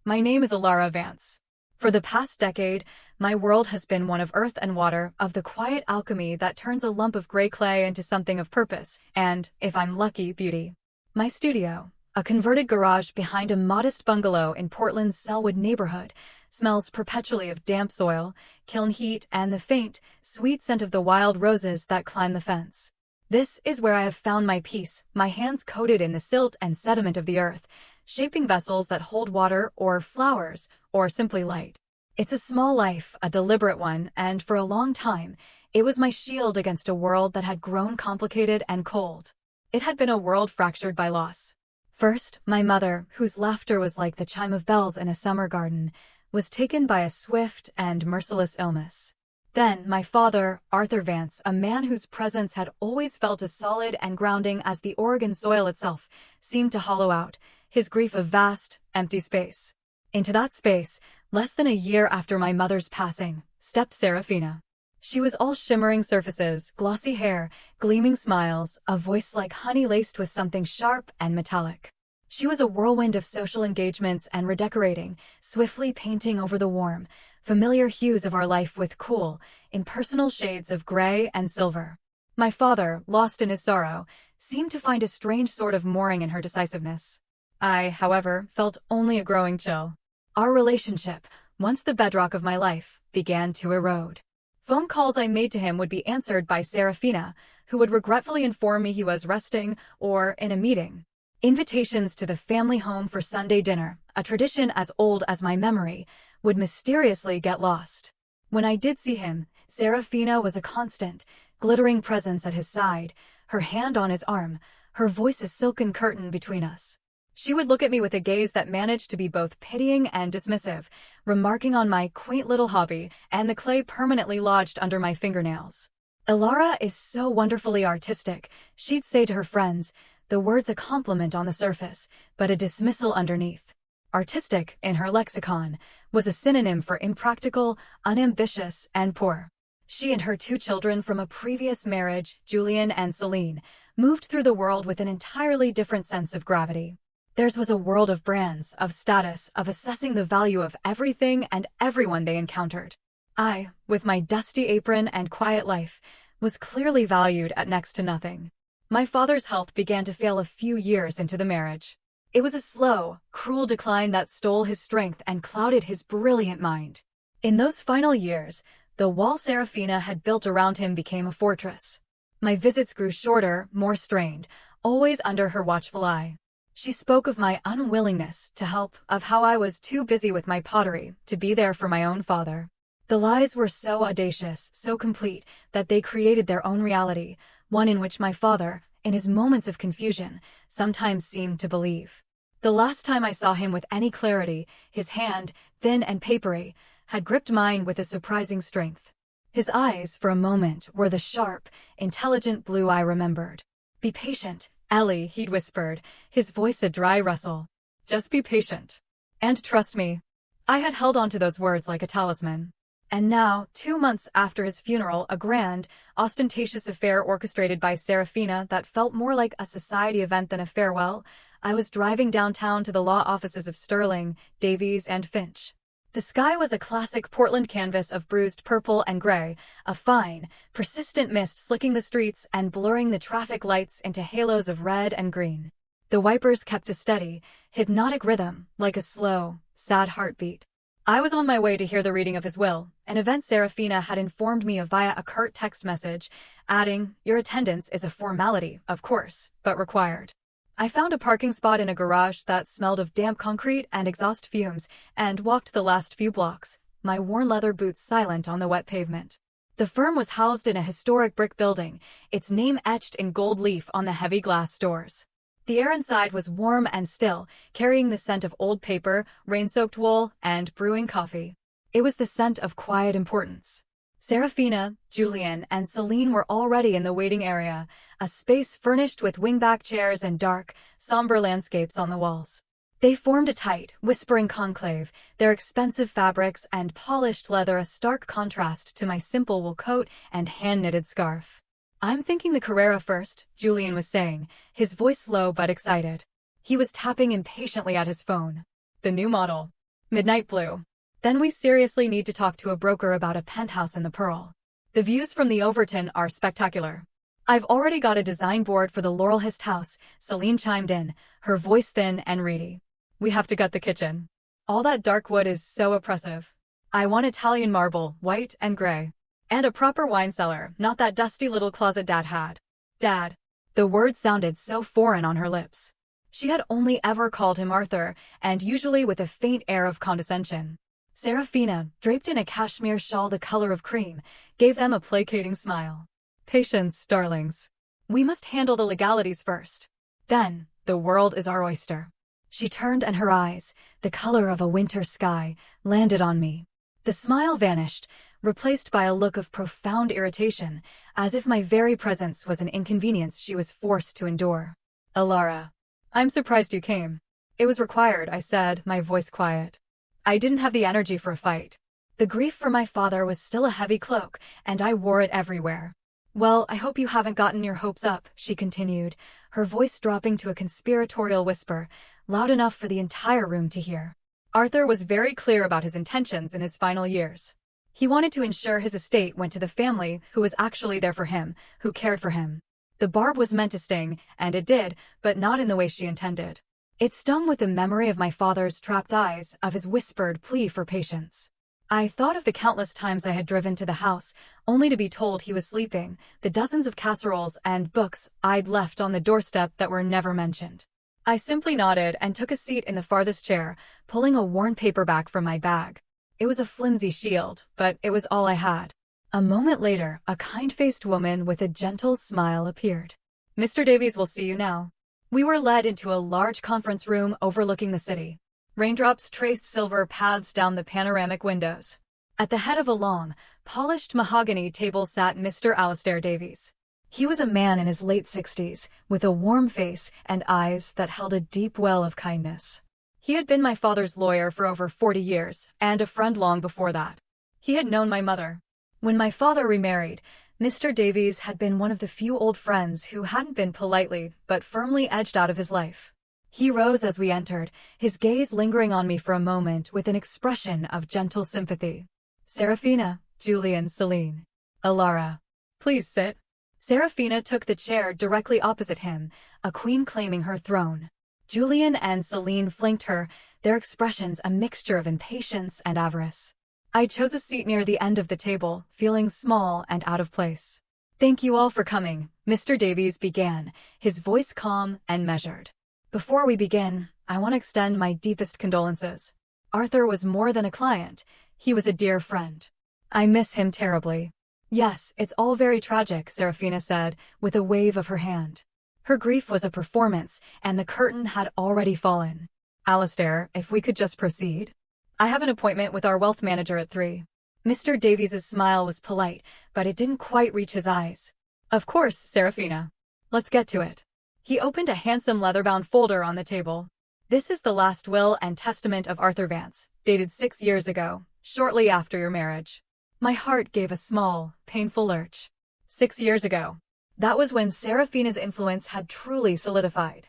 My name is Alara Vance. For the past decade, my world has been one of earth and water, of the quiet alchemy that turns a lump of gray clay into something of purpose, and, if I'm lucky, beauty. My studio, a converted garage behind a modest bungalow in Portland's Selwood neighborhood, smells perpetually of damp soil, kiln heat, and the faint, sweet scent of the wild roses that climb the fence. This is where I have found my peace, my hands coated in the silt and sediment of the earth, shaping vessels that hold water or flowers, or simply light. It's a small life, a deliberate one, and for a long time, it was my shield against a world that had grown complicated and cold. It had been a world fractured by loss. First, my mother, whose laughter was like the chime of bells in a summer garden, was taken by a swift and merciless illness. Then, my father, Arthur Vance, a man whose presence had always felt as solid and grounding as the Oregon soil itself, seemed to hollow out, his grief a vast, empty space. Into that space, less than a year after my mother's passing, stepped Serafina. She was all shimmering surfaces, glossy hair, gleaming smiles, a voice like honey laced with something sharp and metallic. She was a whirlwind of social engagements and redecorating, swiftly painting over the warm, familiar hues of our life with cool, impersonal shades of gray and silver. My father, lost in his sorrow, seemed to find a strange sort of mooring in her decisiveness. I, however, felt only a growing chill. Our relationship, once the bedrock of my life, began to erode. Phone calls I made to him would be answered by Serafina, who would regretfully inform me he was resting or in a meeting. Invitations to the family home for Sunday dinner, a tradition as old as my memory, would mysteriously get lost. When I did see him, Serafina was a constant, glittering presence at his side, her hand on his arm, her voice a silken curtain between us. She would look at me with a gaze that managed to be both pitying and dismissive, remarking on my quaint little hobby and the clay permanently lodged under my fingernails. "Alara is so wonderfully artistic," she'd say to her friends, the words a compliment on the surface, but a dismissal underneath. Artistic, in her lexicon, was a synonym for impractical, unambitious, and poor. She and her 2 children from a previous marriage, Julian and Celine, moved through the world with an entirely different sense of gravity. Theirs was a world of brands, of status, of assessing the value of everything and everyone they encountered. I, with my dusty apron and quiet life, was clearly valued at next to nothing. My father's health began to fail a few years into the marriage. It was a slow, cruel decline that stole his strength and clouded his brilliant mind. In those final years, the wall Serafina had built around him became a fortress. My visits grew shorter, more strained, always under her watchful eye. She spoke of my unwillingness to help, of how I was too busy with my pottery to be there for my own father. The lies were so audacious, so complete, that they created their own reality, one in which my father, in his moments of confusion, sometimes seemed to believe. The last time I saw him with any clarity, his hand, thin and papery, had gripped mine with a surprising strength. His eyes, for a moment, were the sharp, intelligent blue I remembered. "Be patient, Ellie," he'd whispered, his voice a dry rustle. "Just be patient. And trust me." I had held on to those words like a talisman. And now, 2 months after his funeral, a grand, ostentatious affair orchestrated by Serafina that felt more like a society event than a farewell, I was driving downtown to the law offices of Sterling, Davies, and Finch. The sky was a classic Portland canvas of bruised purple and gray, a fine, persistent mist slicking the streets and blurring the traffic lights into halos of red and green. The wipers kept a steady, hypnotic rhythm, like a slow, sad heartbeat. I was on my way to hear the reading of his will, an event Serafina had informed me of via a curt text message, adding, "Your attendance is a formality, of course, but required." I found a parking spot in a garage that smelled of damp concrete and exhaust fumes, and walked the last few blocks, my worn leather boots silent on the wet pavement. The firm was housed in a historic brick building, its name etched in gold leaf on the heavy glass doors. The air inside was warm and still, carrying the scent of old paper, rain-soaked wool, and brewing coffee. It was the scent of quiet importance. Serafina, Julian, and Celine were already in the waiting area, a space furnished with wingback chairs and dark, somber landscapes on the walls. They formed a tight, whispering conclave, their expensive fabrics and polished leather a stark contrast to my simple wool coat and hand-knitted scarf. "I'm thinking the Carrera first," Julian was saying, his voice low but excited. He was tapping impatiently at his phone. "The new model. Midnight blue. Then we seriously need to talk to a broker about a penthouse in the Pearl. The views from the Overton are spectacular. I've already got a design board for the Laurelhurst house, Celine chimed in, her voice thin and reedy. We have to gut the kitchen. All that dark wood is so oppressive. I want Italian marble, white and gray. And a proper wine cellar, not that dusty little closet Dad had. Dad. The word sounded so foreign on her lips. She had only ever called him Arthur, and usually with a faint air of condescension. Serafina, draped in a cashmere shawl the color of cream, gave them a placating smile. Patience, darlings. We must handle the legalities first. Then, the world is our oyster. She turned and her eyes, the color of a winter sky, landed on me. The smile vanished, replaced by a look of profound irritation, as if my very presence was an inconvenience she was forced to endure. Alara. I'm surprised you came. It was required, I said, my voice quiet. I didn't have the energy for a fight. The grief for my father was still a heavy cloak, and I wore it everywhere. Well, I hope you haven't gotten your hopes up, she continued, her voice dropping to a conspiratorial whisper, loud enough for the entire room to hear. Arthur was very clear about his intentions in his final years. He wanted to ensure his estate went to the family who was actually there for him, who cared for him. The barb was meant to sting, and it did, but not in the way she intended. It stung with the memory of my father's trapped eyes, of his whispered plea for patience. I thought of the countless times I had driven to the house, only to be told he was sleeping, the dozens of casseroles and books I'd left on the doorstep that were never mentioned. I simply nodded and took a seat in the farthest chair, pulling a worn paperback from my bag. It was a flimsy shield, but it was all I had. A moment later, a kind-faced woman with a gentle smile appeared. Mr. Davies will see you now. We were led into a large conference room overlooking the city. Raindrops traced silver paths down the panoramic windows. At the head of a long, polished mahogany table sat Mr. Alastair Davies. He was a man in his late 60s, with a warm face and eyes that held a deep well of kindness. He had been my father's lawyer for over 40 years, and a friend long before that. He had known my mother. When my father remarried, Mr. Davies had been one of the few old friends who hadn't been politely but firmly edged out of his life. He rose as we entered, his gaze lingering on me for a moment with an expression of gentle sympathy. Serafina, Julian, Celine. Alara. Please sit. Serafina took the chair directly opposite him, a queen claiming her throne. Julian and Celine flanked her, their expressions a mixture of impatience and avarice. I chose a seat near the end of the table, feeling small and out of place. Thank you all for coming, Mr. Davies began, his voice calm and measured. Before we begin, I want to extend my deepest condolences. Arthur was more than a client, he was a dear friend. I miss him terribly. Yes, it's all very tragic, Serafina said, with a wave of her hand. Her grief was a performance, and the curtain had already fallen. Alastair, if we could just proceed. I have an appointment with our wealth manager at 3. Mr. Davies's smile was polite, but it didn't quite reach his eyes. Of course, Serafina. Let's get to it. He opened a handsome leather-bound folder on the table. This is the last will and testament of Arthur Vance, dated 6 years ago, shortly after your marriage. My heart gave a small, painful lurch. 6 years ago. That was when Serafina's influence had truly solidified.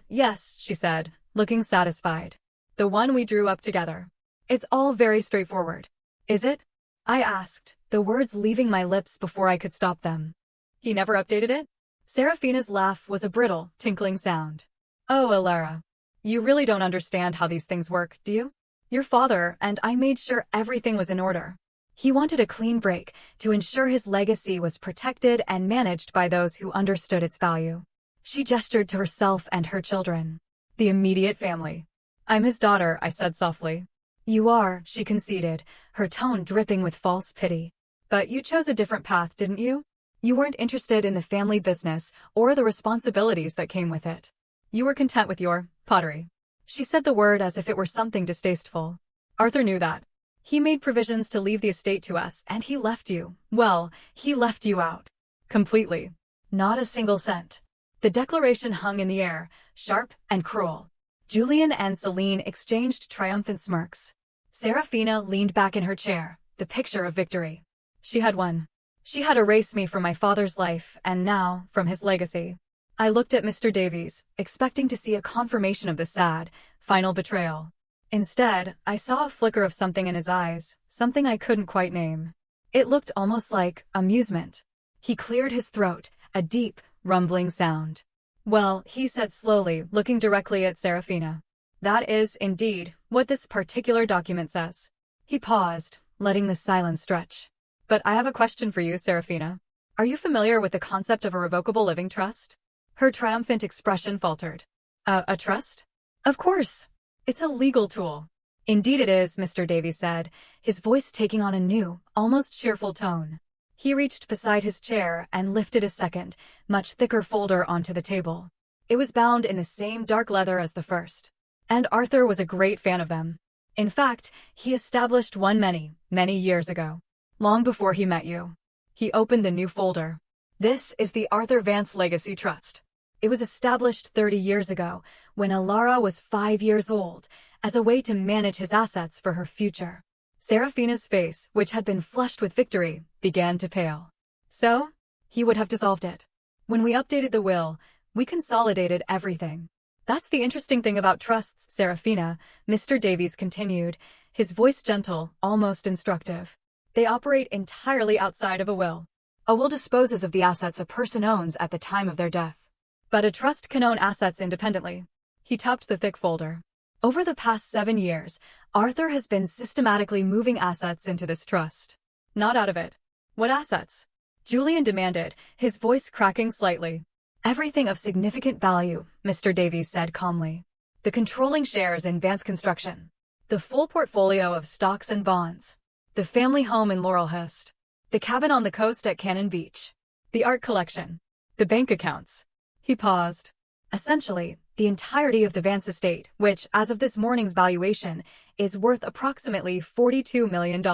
Yes, she said, looking satisfied. The one we drew up together. It's all very straightforward. Is it? I asked, the words leaving my lips before I could stop them. He never updated it? Serafina's laugh was a brittle, tinkling sound. Oh, Alara. You really don't understand how these things work, do you? Your father and I made sure everything was in order. He wanted a clean break to ensure his legacy was protected and managed by those who understood its value. She gestured to herself and her children. The immediate family. I'm his daughter, I said softly. You are, she conceded, her tone dripping with false pity. But you chose a different path, didn't you? You weren't interested in the family business or the responsibilities that came with it. You were content with your pottery. She said the word as if it were something distasteful. Arthur knew that. He made provisions to leave the estate to us, and he left you. Well, he left you out. Completely. Not a single cent. The declaration hung in the air, sharp and cruel. Julian and Celine exchanged triumphant smirks. Serafina leaned back in her chair, the picture of victory. She had won. She had erased me from my father's life, and now, from his legacy. I looked at Mr. Davies, expecting to see a confirmation of the sad, final betrayal. Instead, I saw a flicker of something in his eyes, something I couldn't quite name. It looked almost like amusement. He cleared his throat, a deep, rumbling sound. Well, he said slowly, looking directly at Serafina. That is, indeed, what this particular document says. He paused, letting the silence stretch. But I have a question for you, Serafina. Are you familiar with the concept of a revocable living trust? Her triumphant expression faltered. A trust? Of course. It's a legal tool. Indeed it is, Mr. Davies said, his voice taking on a new, almost cheerful tone. He reached beside his chair and lifted a second, much thicker folder onto the table. It was bound in the same dark leather as the first. And Arthur was a great fan of them. In fact, he established one many, many years ago. Long before he met you. He opened the new folder. This is the Arthur Vance Legacy Trust. It was established 30 years ago, when Alara was 5 years old, as a way to manage his assets for her future. Serafina's face, which had been flushed with victory, began to pale. So, he would have dissolved it. When we updated the will, we consolidated everything. That's the interesting thing about trusts, Serafina, Mr. Davies continued, his voice gentle, almost instructive. They operate entirely outside of a will. A will disposes of the assets a person owns at the time of their death. But a trust can own assets independently. He tapped the thick folder. Over the past 7 years, Arthur has been systematically moving assets into this trust. Not out of it. What assets? Julian demanded, his voice cracking slightly. Everything of significant value, Mr. Davies said calmly. The controlling shares in Vance Construction. The full portfolio of stocks and bonds. The family home in Laurelhurst. The cabin on the coast at Cannon Beach. The art collection. The bank accounts. He paused. Essentially, the entirety of the Vance estate, which, as of this morning's valuation, is worth approximately $42 million.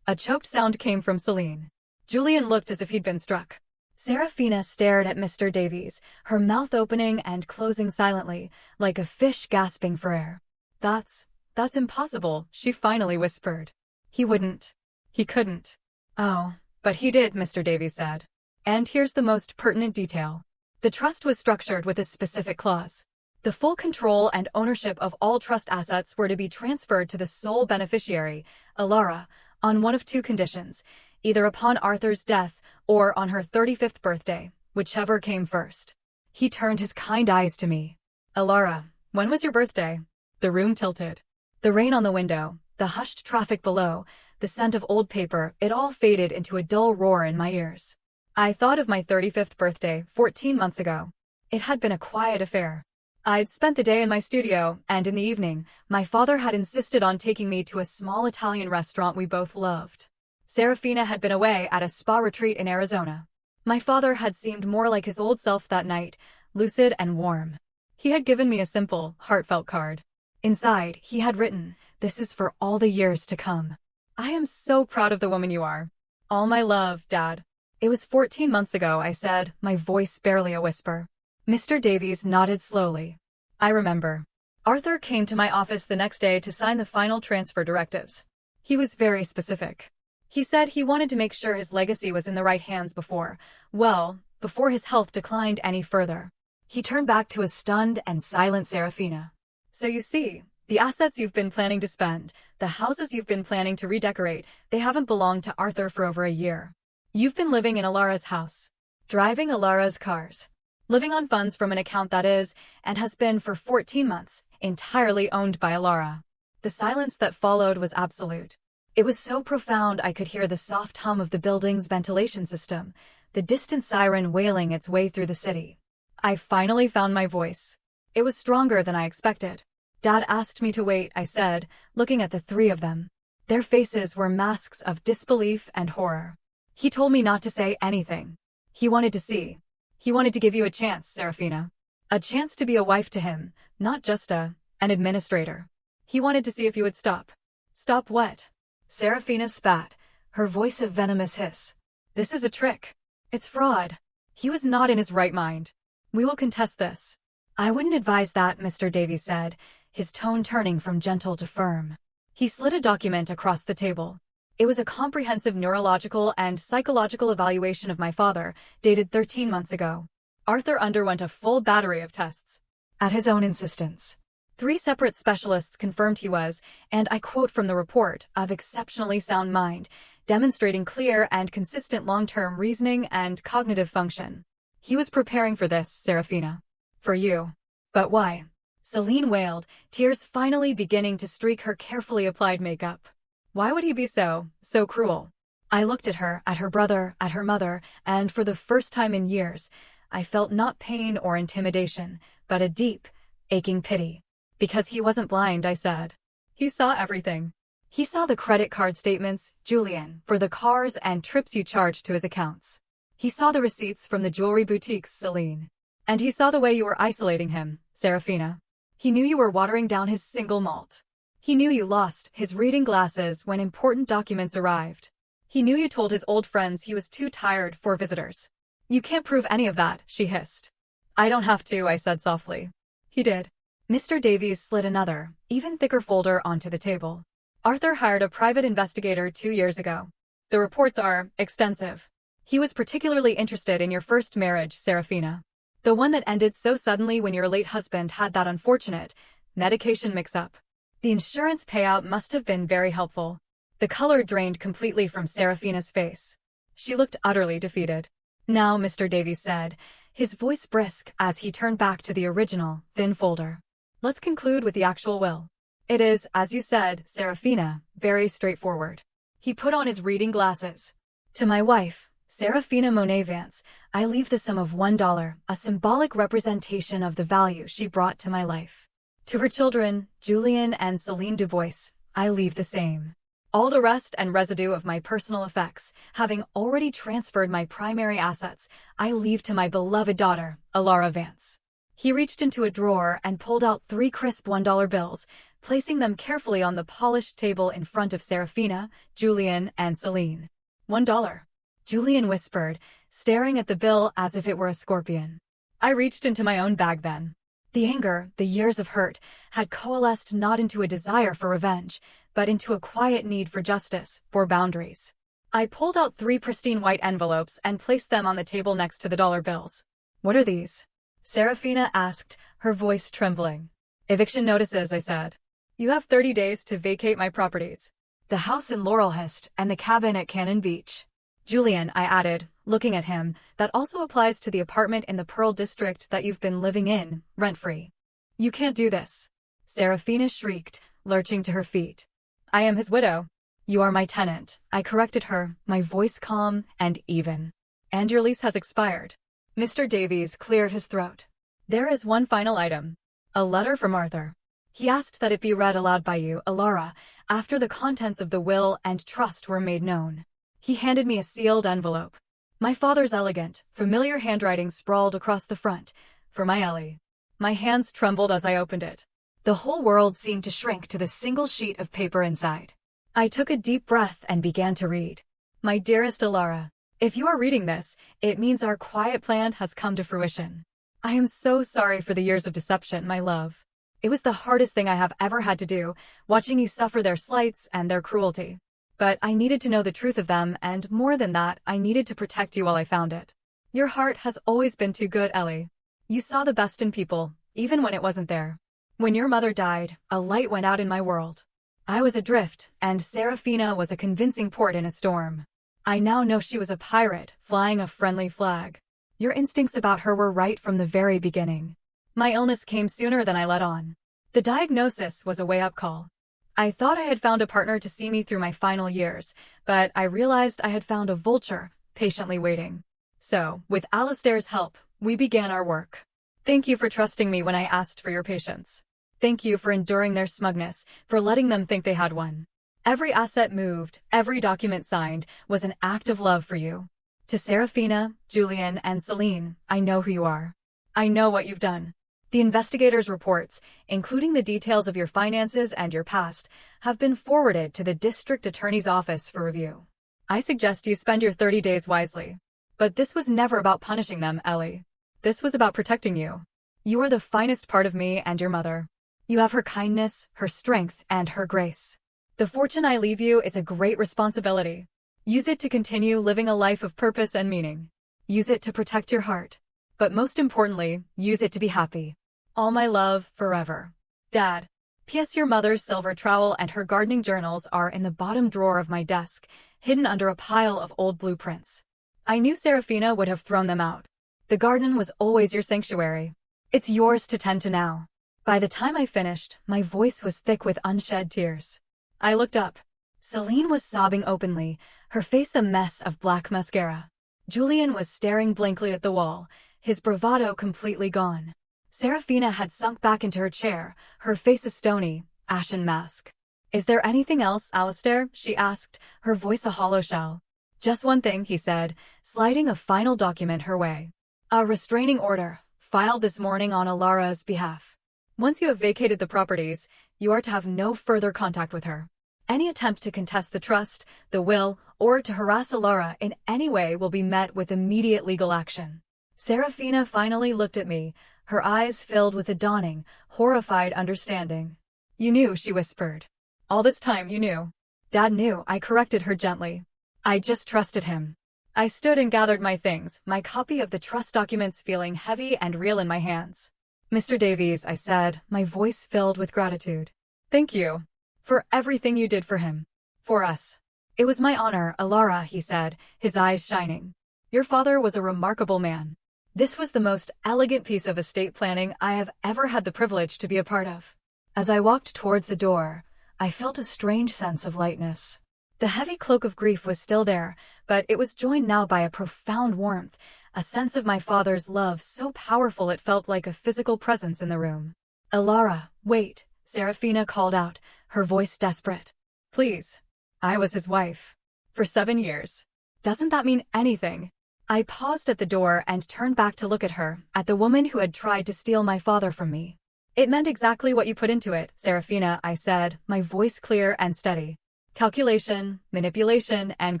A choked sound came from Celine. Julian looked as if he'd been struck. Serafina stared at Mr. Davies, her mouth opening and closing silently, like a fish gasping for air. That's impossible, she finally whispered. He wouldn't. He couldn't. Oh, but he did, Mr. Davies said. And here's the most pertinent detail. The trust was structured with a specific clause. The full control and ownership of all trust assets were to be transferred to the sole beneficiary, Alara, on one of two conditions, either upon Arthur's death or on her 35th birthday, whichever came first. He turned his kind eyes to me. Alara, when was your birthday? The room tilted. The rain on the window, the hushed traffic below, the scent of old paper, it all faded into a dull roar in my ears. I thought of my 35th birthday 14 months ago. It had been a quiet affair. I'd spent the day in my studio, and in the evening, my father had insisted on taking me to a small Italian restaurant we both loved. Serafina had been away at a spa retreat in Arizona. My father had seemed more like his old self that night, lucid and warm. He had given me a simple, heartfelt card. Inside, he had written, "This is for all the years to come. I am so proud of the woman you are. All my love, Dad." It was 14 months ago, I said, my voice barely a whisper. Mr. Davies nodded slowly. I remember. Arthur came to my office the next day to sign the final transfer directives. He was very specific. He said he wanted to make sure his legacy was in the right hands before his health declined any further. He turned back to a stunned and silent Serafina. So you see, the assets you've been planning to spend, the houses you've been planning to redecorate, they haven't belonged to Arthur for over a year. You've been living in Alara's house, driving Alara's cars, living on funds from an account that is, and has been for 14 months, entirely owned by Alara. The silence that followed was absolute. It was so profound I could hear the soft hum of the building's ventilation system, the distant siren wailing its way through the city. I finally found my voice. It was stronger than I expected. Dad asked me to wait, I said, looking at the three of them. Their faces were masks of disbelief and horror. He told me not to say anything. He wanted to see. He wanted to give you a chance, Serafina. A chance to be a wife to him, not just an administrator. He wanted to see if you would stop. Stop what? Serafina spat, her voice a venomous hiss. This is a trick. It's fraud. He was not in his right mind. We will contest this. I wouldn't advise that, Mr. Davies said, his tone turning from gentle to firm. He slid a document across the table. It was a comprehensive neurological and psychological evaluation of my father, dated 13 months ago. Arthur underwent a full battery of tests. At his own insistence. 3 separate specialists confirmed he was, and I quote from the report, of exceptionally sound mind, demonstrating clear and consistent long-term reasoning and cognitive function. He was preparing for this, Serafina. For you. But why? Celine wailed, tears finally beginning to streak her carefully applied makeup. Why would he be so cruel? I looked at her brother, at her mother, and for the first time in years, I felt not pain or intimidation, but a deep, aching pity. Because he wasn't blind, I said. He saw everything. He saw the credit card statements, Julian, for the cars and trips you charged to his accounts. He saw the receipts from the jewelry boutiques, Celine. And he saw the way you were isolating him, Serafina. He knew you were watering down his single malt. He knew you lost his reading glasses when important documents arrived. He knew you told his old friends he was too tired for visitors. You can't prove any of that, she hissed. I don't have to, I said softly. He did. Mr. Davies slid another, even thicker folder onto the table. Arthur hired a private investigator 2 years ago. The reports are extensive. He was particularly interested in your first marriage, Serafina. The one that ended so suddenly when your late husband had that unfortunate medication mix-up. The insurance payout must have been very helpful. The color drained completely from Serafina's face. She looked utterly defeated. Now, Mr. Davies said, his voice brisk as he turned back to the original, thin folder. Let's conclude with the actual will. It is, as you said, Serafina, very straightforward. He put on his reading glasses. To my wife, Serafina Monet Vance, I leave the sum of $1, a symbolic representation of the value she brought to my life. To her children, Julian and Celine Dubois, I leave the same. All the rest and residue of my personal effects, having already transferred my primary assets, I leave to my beloved daughter, Alara Vance. He reached into a drawer and pulled out 3 crisp $1 bills, placing them carefully on the polished table in front of Serafina, Julian, and Celine. $1. Julian whispered, staring at the bill as if it were a scorpion. I reached into my own bag then. The anger, the years of hurt, had coalesced not into a desire for revenge, but into a quiet need for justice, for boundaries. I pulled out 3 pristine white envelopes and placed them on the table next to the dollar bills. What are these? Serafina asked, her voice trembling. Eviction notices, I said. You have 30 days to vacate my properties. The house in Laurelhurst and the cabin at Cannon Beach. Julian, I added, looking at him, that also applies to the apartment in the Pearl District that you've been living in, rent-free. You can't do this. Serafina shrieked, lurching to her feet. I am his widow. You are my tenant, I corrected her, my voice calm and even. And your lease has expired. Mr. Davies cleared his throat. There is one final item. A letter from Arthur. He asked that it be read aloud by you, Alara, after the contents of the will and trust were made known. He handed me a sealed envelope. My father's elegant, familiar handwriting sprawled across the front, for my Ellie. My hands trembled as I opened it. The whole world seemed to shrink to the single sheet of paper inside. I took a deep breath and began to read. My dearest Alara, if you are reading this, it means our quiet plan has come to fruition. I am so sorry for the years of deception, my love. It was the hardest thing I have ever had to do, watching you suffer their slights and their cruelty. But I needed to know the truth of them, and more than that, I needed to protect you while I found it. Your heart has always been too good, Ellie. You saw the best in people, even when it wasn't there. When your mother died, a light went out in my world. I was adrift, and Serafina was a convincing port in a storm. I now know she was a pirate, flying a friendly flag. Your instincts about her were right from the very beginning. My illness came sooner than I let on. The diagnosis was a wake-up call. I thought I had found a partner to see me through my final years, but I realized I had found a vulture, patiently waiting. So, with Alistair's help, we began our work. Thank you for trusting me when I asked for your patience. Thank you for enduring their smugness, for letting them think they had one. Every asset moved, every document signed, was an act of love for you. To Serafina, Julian, and Celine, I know who you are. I know what you've done. The investigators' reports, including the details of your finances and your past, have been forwarded to the district attorney's office for review. I suggest you spend your 30 days wisely. But this was never about punishing them, Ellie. This was about protecting you. You are the finest part of me and your mother. You have her kindness, her strength, and her grace. The fortune I leave you is a great responsibility. Use it to continue living a life of purpose and meaning. Use it to protect your heart. But most importantly, use it to be happy. All my love, forever. Dad. P.S. Your mother's silver trowel and her gardening journals are in the bottom drawer of my desk, hidden under a pile of old blueprints. I knew Serafina would have thrown them out. The garden was always your sanctuary. It's yours to tend to now. By the time I finished, my voice was thick with unshed tears. I looked up. Celine was sobbing openly, her face a mess of black mascara. Julian was staring blankly at the wall, his bravado completely gone. Serafina had sunk back into her chair, her face a stony, ashen mask. "Is there anything else, Alistair?" she asked, her voice a hollow shell. "Just one thing," he said, sliding a final document her way. "A restraining order, filed this morning on Alara's behalf. Once you have vacated the properties, you are to have no further contact with her. Any attempt to contest the trust, the will, or to harass Alara in any way will be met with immediate legal action." Serafina finally looked at me, her eyes filled with a dawning, horrified understanding. "You knew," she whispered. "All this time you knew." "Dad knew," I corrected her gently. "I just trusted him." I stood and gathered my things, my copy of the trust documents feeling heavy and real in my hands. "Mr. Davies," I said, my voice filled with gratitude. "Thank you. For everything you did for him. For us." "It was my honor, Alara," he said, his eyes shining. "Your father was a remarkable man. This was the most elegant piece of estate planning I have ever had the privilege to be a part of." As I walked towards the door, I felt a strange sense of lightness. The heavy cloak of grief was still there, but it was joined now by a profound warmth, a sense of my father's love so powerful it felt like a physical presence in the room. "Alara, wait," Serafina called out, her voice desperate. "Please. I was his wife. For 7 years. Doesn't that mean anything?" I paused at the door and turned back to look at her, at the woman who had tried to steal my father from me. "It meant exactly what you put into it, Serafina," I said, my voice clear and steady. "Calculation, manipulation, and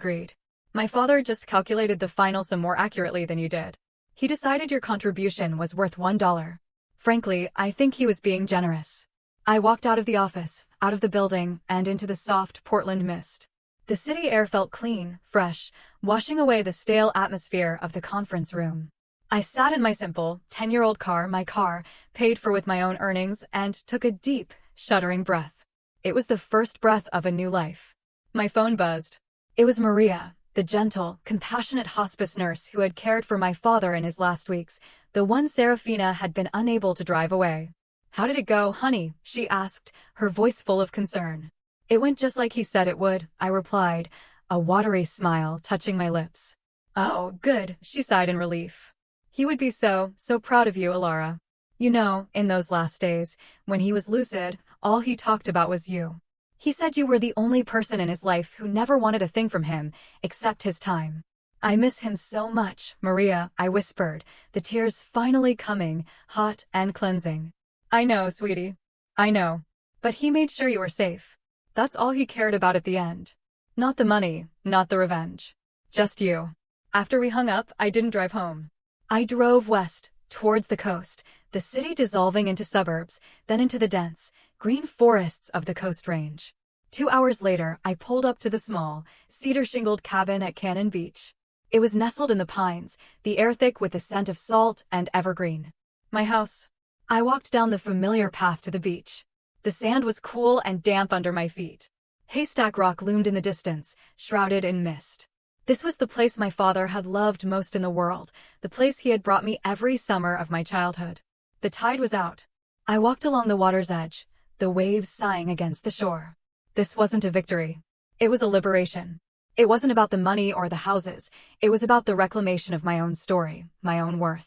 greed. My father just calculated the final sum more accurately than you did. He decided your contribution was worth $1. Frankly, I think he was being generous." I walked out of the office, out of the building, and into the soft Portland mist. The city air felt clean, fresh, washing away the stale atmosphere of the conference room. I sat in my simple, 10-year-old car, my car, paid for with my own earnings, and took a deep, shuddering breath. It was the first breath of a new life. My phone buzzed. It was Maria, the gentle, compassionate hospice nurse who had cared for my father in his last weeks, the one Serafina had been unable to drive away. "How did it go, honey?" she asked, her voice full of concern. "It went just like he said it would," I replied, a watery smile touching my lips. "Oh, good," she sighed in relief. "He would be so proud of you, Alara. You know, in those last days, when he was lucid, all he talked about was you. He said you were the only person in his life who never wanted a thing from him, except his time." "I miss him so much, Maria," I whispered, the tears finally coming, hot and cleansing. "I know, sweetie. I know. But he made sure you were safe. That's all he cared about at the end. Not the money, not the revenge. Just you." After we hung up, I didn't drive home. I drove west, towards the coast, the city dissolving into suburbs, then into the dense, green forests of the Coast Range. 2 hours later, I pulled up to the small, cedar-shingled cabin at Cannon Beach. It was nestled in the pines, the air thick with the scent of salt and evergreen. My house. I walked down the familiar path to the beach. The sand was cool and damp under my feet. Haystack Rock loomed in the distance, shrouded in mist. This was the place my father had loved most in the world, the place he had brought me every summer of my childhood. The tide was out. I walked along the water's edge, the waves sighing against the shore. This wasn't a victory. It was a liberation. It wasn't about the money or the houses. It was about the reclamation of my own story, my own worth.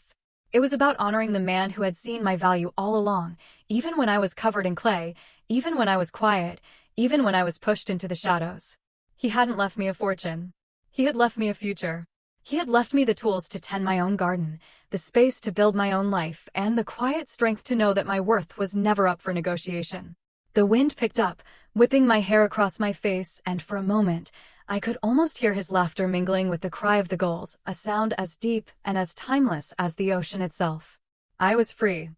It was about honoring the man who had seen my value all along, even when I was covered in clay, even when I was quiet, even when I was pushed into the shadows. He hadn't left me a fortune. He had left me a future. He had left me the tools to tend my own garden, the space to build my own life, and the quiet strength to know that my worth was never up for negotiation. The wind picked up, whipping my hair across my face, and for a moment, I could almost hear his laughter mingling with the cry of the gulls, a sound as deep and as timeless as the ocean itself. I was free.